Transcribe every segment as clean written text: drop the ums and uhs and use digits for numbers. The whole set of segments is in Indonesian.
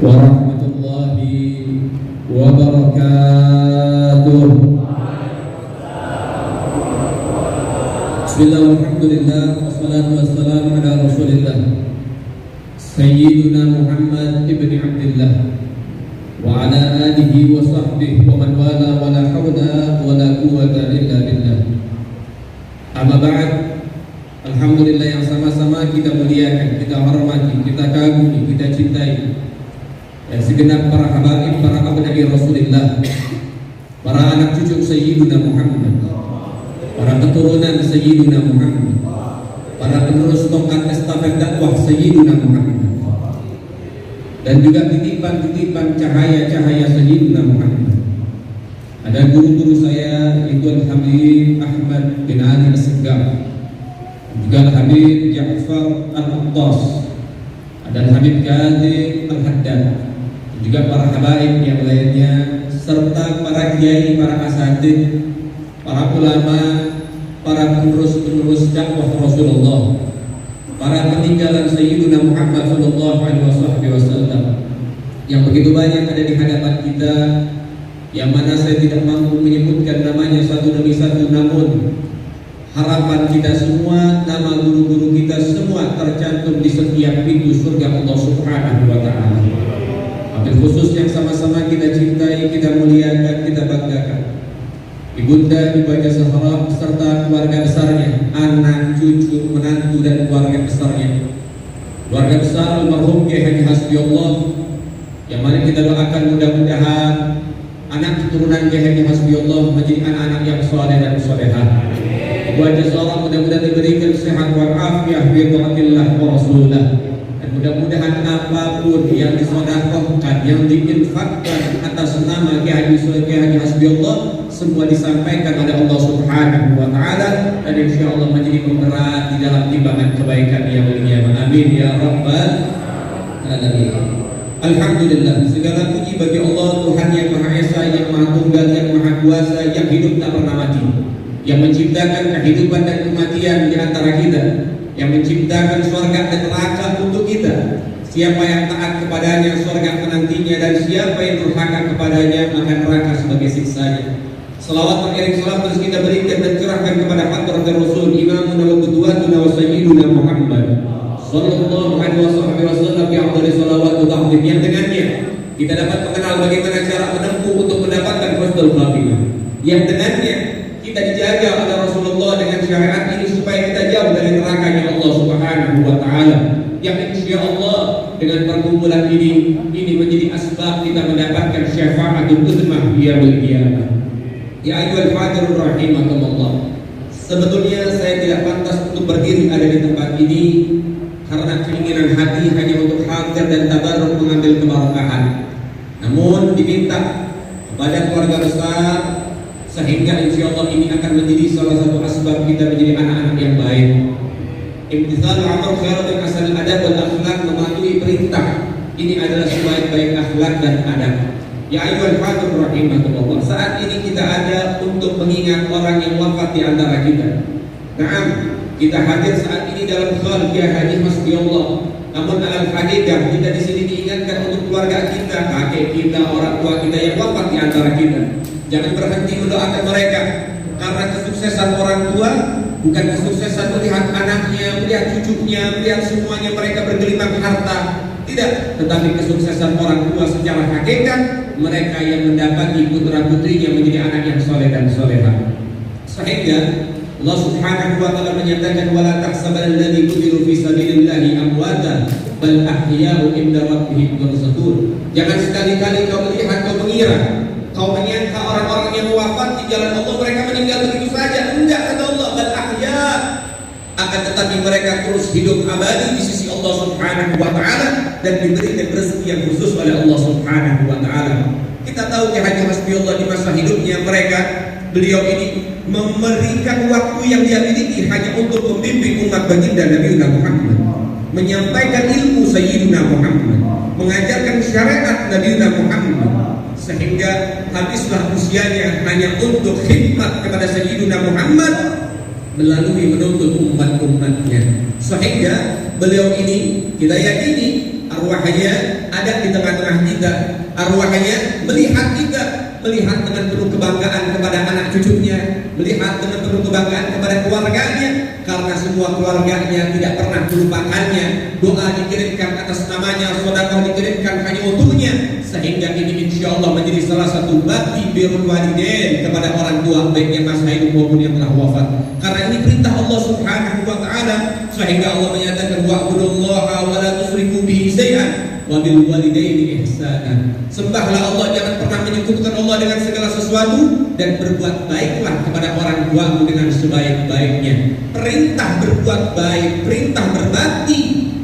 warahmatullahi wabarakatuh. Bismillah, alhamdulillah, wassalatu wassalamu ala rasulillah Sayyidina Muhammad ibn Abdillah wa ala alihi wa sahbihi wa man wala wa la hawla wa la quwwata illa billah. Amma ba'd. Alhamdulillah yang sama-sama kita muliakan, kita hormati, kita kagumi, kita cintai dan segenap para habaib, para abna'i Rasulullah, para anak cucu Sayyidina Muhammad, para keturunan Sayyidina Muhammad, para penerus tongkat estafet dakwah Sayyidina Muhammad, dan juga titipan-titipan cahaya-cahaya Sayyidina Muhammad. Ada guru-guru saya, itu Al-Habib Ahmad bin Ali As-Segaf, juga Al-Habib Ja'far Al-Attas, ada Al-Habib Qadir Al-Haddad, juga para habaib yang lainnya, serta para kiai, para asatidz, para ulama, para penerus-penerus dakwah Rasulullah, para peninggalan Sayyidina Muhammad sallallahu alaihi wasallam yang begitu banyak ada di hadapan kita, yang mana saya tidak mampu menyebutkan namanya satu demi satu, namun harapan kita semua, nama guru-guru kita semua tercantum di setiap pintu surga Allah Subhanahu wa Ta'ala. Wabil khusus yang sama-sama kita cintai, kita muliakan, kita banggakan, Ibunda Ibu Zahra serta keluarga besarnya, anak, cucu, menantu dan keluarga besarnya, keluarga besar almarhum Kiai Haji Hasbiullah, yang mana kita doakan mudah-mudahan anak keturunan Kiai Haji Hasbiullah menjadi anak-anak yang saleh dan salehah. Ibu Zahra mudah-mudahan diberikan sehat wal afiah bi taatillah wa rasulillah, dan mudah-mudahan apapun yang disedekahkan, yang diinfakkan atas nama Kiai Haji Hasbiullah, semua disampaikan oleh Allah Subhanahu wa Ta'ala, dan insya Allah menjadi pemberat di dalam timbangan kebaikan yang mulia. Amin ya rabbal alamin. Alhamdulillah, segala puji bagi Allah, Tuhan yang Maha Esa, yang Maha Tunggal, yang Maha Kuasa, yang hidup tak pernah mati, yang menciptakan kehidupan dan kematian di antara kita, yang menciptakan surga dan neraka untuk kita. Siapa yang taat kepadanya, surga menantinya, dan siapa yang durhaka kepadanya, maka neraka sebagai siksanya. Salawat mengiring salam terus kita berikan dan curahkan kepada hadratul Rasul Imamuna wa qudwatuna wa sayyiduna Muhammad sallallahu alaihi wasallam bi afdhalis salawat wa ta'zim, yang dengannya kita dapat mengenal bagaimana cara menempuh untuk mendapatkan husnul khatimah, yang dengannya kita dijaga oleh Rasulullah dengan syariat ini supaya kita jauh dari nerakanya Allah Subhanahu wa Ta'ala, yang insya Allah dengan perkumpulan ini menjadi asbab kita mendapatkan syafaatul uzmah yaumil qiyamah. Ya ayyuhal hadirun rahimakumullah. Sebetulnya saya tidak pantas untuk berdiri ada di tempat ini karena keinginan hati hanya untuk hadir dan tabarruk mengambil keberkahan. Namun diminta kepada keluarga besar sehingga insya Allah ini akan menjadi salah satu asbab kita menjadi anak-anak yang baik. Imtithalu amr khairatun hasanul adab wal akhlaq, mematuhi perintah ini adalah sebaik-baik akhlak dan adab. Ya ayyuhal hadirun rahimakumullah. Saat ini kita ada untuk mengingat orang yang wafat di antara kita. Naam, kita hadir saat ini dalam hal Kiai Haji Hasbiullah. Namun al-hadidah kita di sini diingatkan untuk keluarga kita, kakek kita, orang tua kita yang wafat di antara kita. Jangan berhenti mendoakan mereka, karena kesuksesan orang tua bukan kesuksesan melihat anaknya, melihat cucunya, melihat semuanya mereka bergelimang harta. Tidak, tetapi kesuksesan orang tua secara hakikat mereka yang mendapati putra-putrinya menjadi anak yang soleh dan solehah. Sehingga Allah Subhanahu wa Ta'ala menyatakan wala tahsabanna alladzi qutilu fi sabilillahi amwatan bal ahya'u inda rabbihim yurzaqun. Jangan sekali-kali kau melihat, kau mengira, kau menyangka orang-orang yang wafat di jalan Allah mereka meninggal begitu saja. Enggak, kata Allah, bal ahya', akan tetapi mereka terus hidup abadi di sisi Allah Subhanahu wa Ta'ala dan diberikan rezeki yang khusus oleh Allah Subhanahu wa Ta'ala. Kita tahu Kiai Haji Hasbiullah di masa hidupnya beliau ini memberikan waktu yang dia miliki hanya untuk membimbing umat baginda Nabi Muhammad, menyampaikan ilmu Sayyidina Muhammad, mengajarkan syariat Nabi Muhammad, sehingga habislah usianya hanya untuk khidmat kepada Sayyidina Muhammad melalui menuntut umat-umatnya. Sehingga beliau ini kita yakini arwahnya ada di tengah-tengah kita, arwahnya melihat kita, melihat dengan penuh kebanggaan kepada anak cucunya, melihat dengan penuh kebanggaan kepada keluarganya, karena semua keluarganya tidak pernah melupakannya. Doa dikirimkan atas namanya, sedekah dikirimkan hanya untuknya, sehingga ini insya Allah menjadi salah satu bakti birrul walidain kepada orang tua, baik yang masih hidup maupun yang telah wafat. Karena ini perintah Allah Subhanahu wa taala, sehingga Allah menyatakan wa'budullaha wa la tusyriku bihi syai'an wa bil walidaini ihsana. Sembahlah Allah, jangan pernah menyekutukan Allah dengan segala sesuatu, dan berbuat baiklah kepada orang tuamu dengan sebaik-baiknya. Perintah berbuat baik, perintah berbakti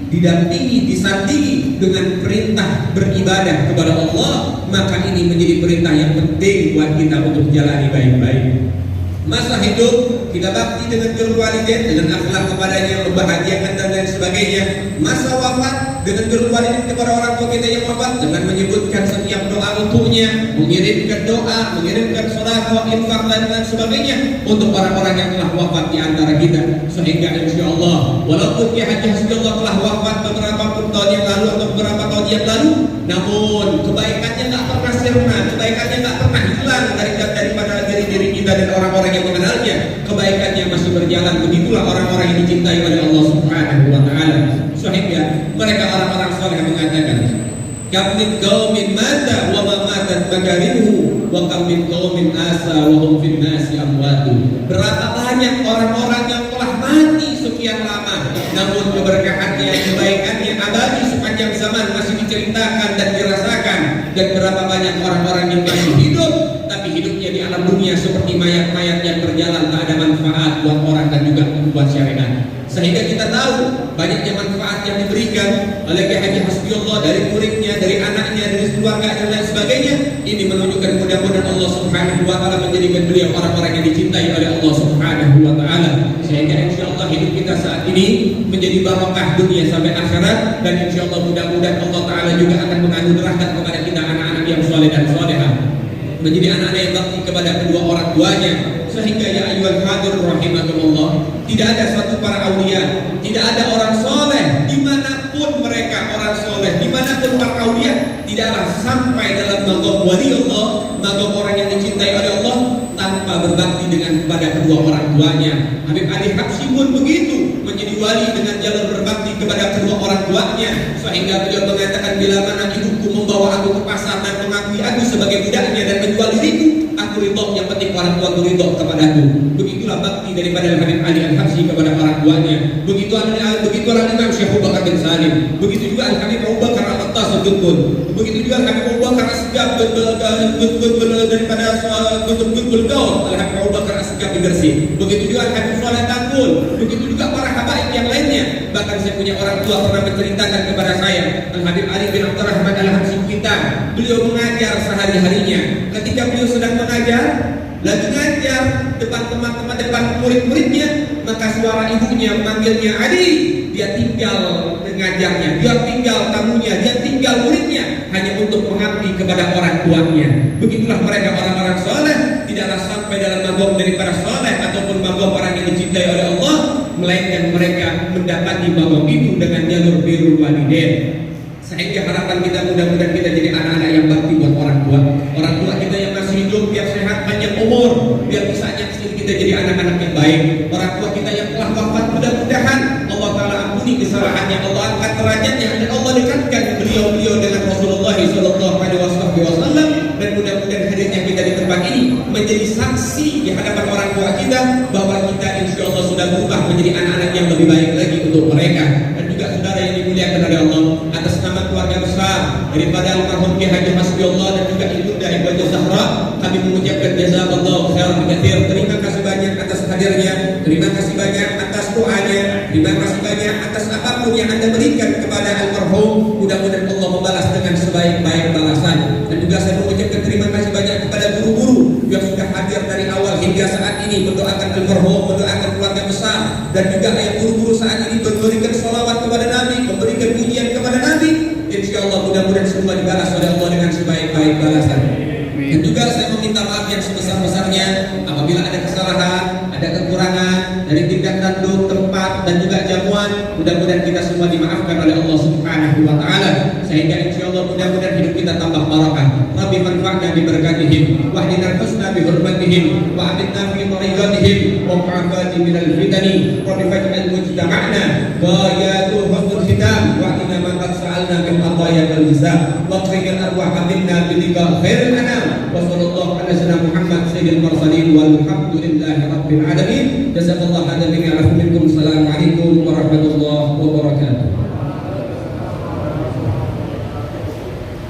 didampingi, disandingi dengan perintah beribadah kepada Allah, maka ini menjadi perintah yang penting buat kita untuk jalani baik-baik. Masa hidup kita bakti dengan birrul walidain, dengan akhlak kepadanya, membahagiakan dan lain sebagainya. Masa wafat dengan birrul walidain kepada orang tua kita yang wafat, dengan menyebutkan setiap doa untuknya, mengirimkan doa, mengirimkan sedekah, infak dan lain sebagainya untuk orang-orang yang telah wafat di antara kita. Sehingga insya Allah, walaupun Kiai Haji Hasbullah telah wafat beberapa tahun yang lalu atau beberapa tahun yang lalu, namun kebaikannya nggak pernah sirna, kebaikannya nggak pernah hilang daripada diri kita dan orang-orang yang mengenalnya. Kebaikannya masih berjalan. Begitulah orang-orang yang dicintai oleh Allah Subhanahu wa taala. Sehingga mereka orang-orang saleh mengatakan, kam min qaumin mata wa ma matat magaribuhu wa kam min qaumin asa wa hum fin nasi amwatu. Berapa banyak orang-orang yang telah mati sekian lama, namun keberkahannya, kebaikannya abadi sepanjang zaman masih diceritakan dan dirasakan. Dan berapa banyak orang-orang yang masih hidup, tapi hidupnya di alam dunia seperti mayat-mayat yang berjalan, tak ada manfaat buat orang dan juga buat syariat. Sehingga kita tahu banyaknya manfaat yang diberikan oleh Kiai Haji Hasbullah dari muridnya, dari anaknya, dari keluarga dan lain sebagainya. Ini menunjukkan mudah-mudahan Allah Subhanahu wa taala menjadikan beliau orang-orang yang dicintai oleh Allah Subhanahu wa taala. Sehingga insya Allah hidup kita saat ini menjadi barokah dunia sampai akhirat, dan insya Allah mudah-mudahan Allah taala juga akan menganugerahkan kepada kita anak-anak yang saleh dan salehah, menjadi anak-anak yang bakti kepada kedua orang tuanya. Sehingga ya ayyuhal hadir rahimakumullah, tidak ada satu para aulia, tidak ada orang soleh dimanapun mereka, orang soleh dimanapun para aulia, tidaklah sampai dalam maqam wali Allah, maqam orang yang dicintai oleh Allah, tanpa berbakti dengan kepada kedua orang tuanya. Habib Ali Habsyi pun begitu, menjadi wali dengan jalur berbakti kepada kedua orang tuanya. Sehingga beliau mengatakan, bila mana ibuku membawa aku ke pasar dan mengakui aku sebagai budaknya dan menjual diriku, aku ridho, yang penting orang tua ridho kepadaku. Begitulah bakti daripada Habib Ali Al-Habsyi kepada orang tuanya. Begitulah Imam Syekh Abu Bakar bin Salim. Begitu juga Habib Abu Bakar Al-Attas Al-Jutbun. Begitu juga Habib Abu Bakar As-Segaf daripada Jutbul Gaul, Habib Abu Bakar As-Segaf di Gresik. Begitu juga Habib Saleh Tangkul. Begitu juga para habaib yang lainnya. Bahkan saya punya orang tua pernah menceritakan kepada saya, Al-Habib Ali bin Abdurrahman Al-Habsyi kita, beliau mengajar sehari-harinya. Ketika beliau sedang mengajar, lagi ngajar depan teman-teman, depan murid-muridnya, maka suara ibunya memanggilnya, Adi. Dia tinggal mengajarnya, dia tinggal tamunya, dia tinggal muridnya, hanya untuk mengabdi kepada orang tuanya. Begitulah mereka orang-orang soleh, tidaklah sampai dalam maqam daripada soleh ataupun maqam orang yang dicintai oleh Allah, melainkan mereka mendapati maqam itu dengan jalur birrul walidain. Sehingga harapan kita, mudah-mudahan kita jadi anak-anak yang bakti buat orang tua. Orang tua kita yang masih hidup, biar sehat, panjang umur, biar bisa nyaksiin kita jadi anak-anak yang baik. Orang tua kita yang telah wafat, mudah-mudahan Allah Ta'ala ampuni kesalahannya, Allah angkat derajatnya, dan Allah dekatkan beliau-beliau dengan Rasulullah SAW. Dan mudah-mudahan hadirnya kita di tempat ini menjadi saksi di hadapan orang tua kita bahwa kita insya Allah sudah berubah menjadi anak-anak yang lebih baik lagi untuk mereka. Dan juga saudara yang dimuliakan oleh Allah, atas nama keluarga besar daripada almarhum Kiai Haji Hasbullah dan juga ibunda Ibu Zahra, kami mengucapkan jazakallahu khairan katsir. Terima kasih banyak atas hadirnya, terima kasih banyak atas doanya, terima kasih banyak atas apapun yang Anda berikan kepada almarhum. Mudah-mudahan Allah membalas dengan sebaik-baik balasan. Dan juga saya mengucapkan terima kasih banyak kepada guru-guru yang sudah hadir dari awal hingga saat ini, mendoakan almarhum, mendoakan keluarga besar, dan juga yang guru-guru saat ini memberikan sholawat kepada Nabi, memberikan pujian kepada Nabi. Insya Allah mudah-mudahan semua dibalas oleh Allah dengan sebaik-baik balasan. Dan juga saya meminta maaf yang sebesar-besarnya apabila ada kesalahan, ada kekurangan dari tingkat tanduk, tempat, dan juga jamuan, mudah-mudahan kita semua dimaafkan oleh Allah Subhanahu wa taala, sehingga insyaallah mudah-mudahan hidup kita tambah barakah. Rabbi manfa'na bi barakatihim wa hdina husna bi hurmatihim wa amitna fi tariqatihim wa mu'afati minal fitani wa faj'al mujtama'na ghayatu husnul khitam wa inna ma qad sa'alna min qadaya al-hisab wa qina arwah minna bi liqa khairil anam wa sallallahu ala sayyidina Muhammad sayyidil mursalin walhamdulillahi rabbil alamin. Jazakallahu khairan minkum. Assalamualaikum warahmatullahi wabarakatuh.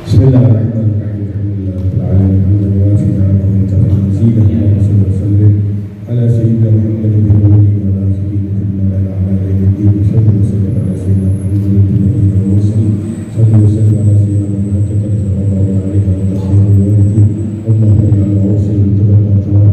Bismillahirrahmanirrahim. Alhamdulillahirabbil alamin. Hamdan wafi'a wa mutafi'a mazidah wa sallallahu ala sayyidina Muhammadin wa alihi wa sahbihi wa man ala alihi wa sallam ala sayyidina Muhammadin wa muslim sallallahu ala sayyidina Muhammad sallallahu alaihi wa sallam. Allahumma ya Allah salli wa sallim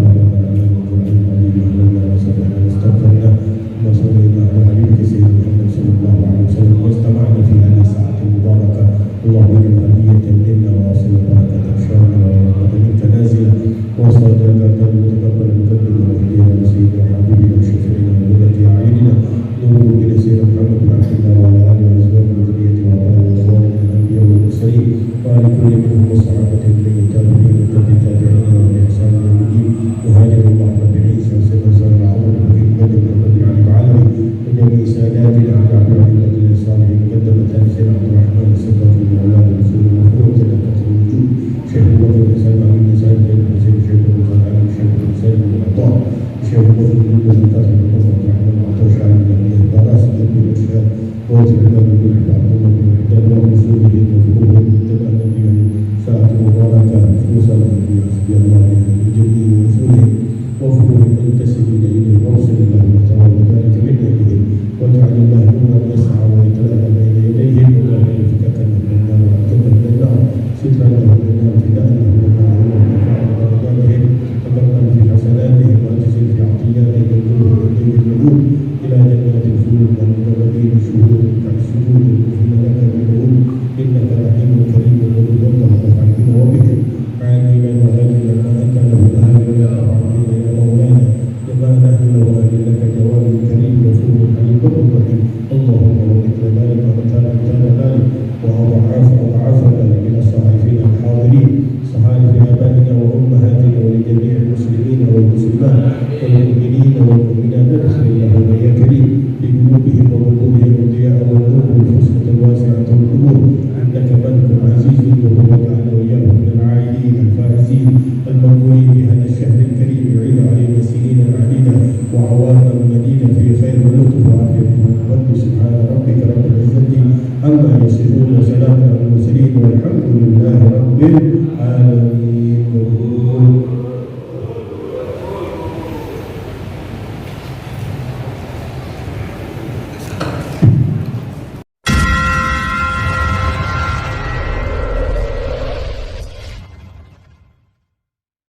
عما يصفون وسلام على المرسلين والحمد لله رب العالمين.